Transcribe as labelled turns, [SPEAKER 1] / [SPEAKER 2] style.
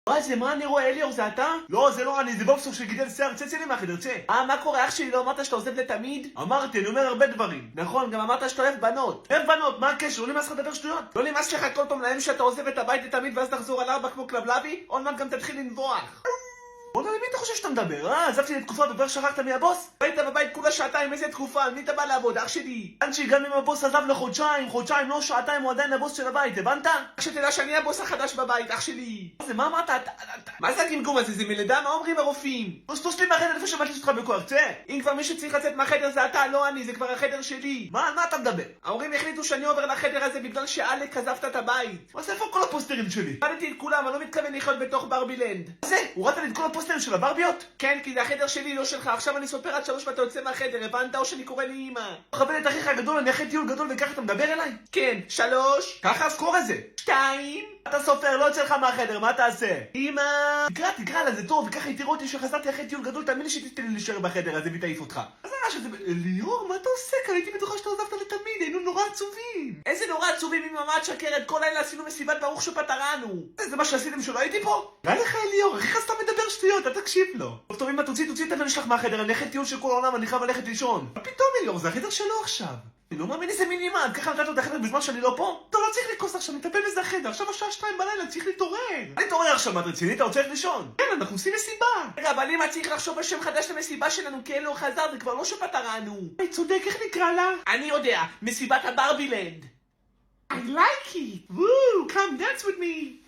[SPEAKER 1] וואי, זה מה אני רואה, אליאור, זה אתה? לא, זה לא אני, זה בובסור שגידל שיער, צא לי מהחדר, צא. מה קורה, אח שלי, לא אמרת שאתה עוזב לתמיד? אמרתי, אני אומר הרבה דברים. נכון, גם אמרת שאתה אוהב בנות. אוהב בנות, מה הקשר? לא נמאס לך לדבר שטויות? לא נמאס לך כל פעם להם שאתה עוזב את הבית לתמיד ואז תחזור על 4 כמו כלבלבי? עוד מעט גם תתחיל לנבוח. בוא נראה, מי אתה חושב שאתה מדבר? עזבתי לתקופה וכבר שכחת מהבוס? היית בבית כולה שעתיים, איזה תקופה? מי אתה בא לעבוד, אח שלי? אנשי, גם אם הבוס עזב לחודשיים, חודשיים, לא שעתיים, הוא עדיין הבוס של הבית, הבנת? רק שתדע שאני הבוס החדש בבית, אח שלי. מה אמרת? מה זה הגמגום הזה? זה מלידה? מה אומרים הרופאים? טוס לי מהחדר לפני שמעתי אותך בכוח, צא! אם כבר מישהו צריך לצאת מהחדר זה אתה, לא אני, זה כבר החדר שלי. על מה אתה מדבר? ההורים החליטו שאני עובר לחדר הזה בגלל שאלק עזבת את הבית. אז איפה כל הפוסטרים שלי? קראתי את כולם, אני לא מתכוון לחיות בתוך ברבילנד. זה, הורדת לי את כל הפוסטרים של הברביות? כן, כי זה החדר שלי, לא שלך. עכשיו אני סופר עד 3 ואתה יוצא מהחדר, הבנת? או שאני קורא לאמא. מכבד את אחיך הגדול, אני אחרי טיול גדול וככה אתה מדבר אליי? כן, 3. ככה הסקור הזה. 2. אתה סופר, לא יוצא לך מהחדר, מה תעשה? אמא! תקרא לה, זה טוב, וככה היא תראו אותי שחזרתי אחרי טיול גדול, תאמין לי שתתן לי להישאר בחדר הזה ותעיף אותך. אז הרעש הזה, ליאור, מה אתה עושה כאן? הייתי בטוחה שאתה עזבת לתמיד, היינו נורא עצובים. איזה נורא עצובים אם ממש שקרת, כל לילה עשינו מסיבת ברוך שפטרנו. זה מה שעשיתם שלא הייתי פה? ראה לך ליאור, איך אתה מדבר שטויות, אתה תקשיב לו. טוב, אמא, תוציא את הבן שלך מהחדר, אני אחרי טיול של כל העולם, אני חייב ללכת לישון. מה פתאום ליאור, זה החדר שלו עכשיו. אני לא מאמין איזה מינימד, ככה נתת לו את החדר בזמן שאני לא פה? אתה לא צריך לקוס עכשיו, נטפל בזה החדר, עכשיו השעה 2 בלילה, צריך להתעורר. אני אתעורר עכשיו, מה את רצינית? אתה רוצה ללכת לישון? כן, אנחנו עושים מסיבה. רגע, אבל אם צריך לחשוב בשם חדש למסיבה שלנו, כי אין לו חזר, זה כבר לא שפטרנו. היי, צודק, איך נקרא לה? אני יודע, מסיבת הברבילנד. I like it! Woo! Come dance with me!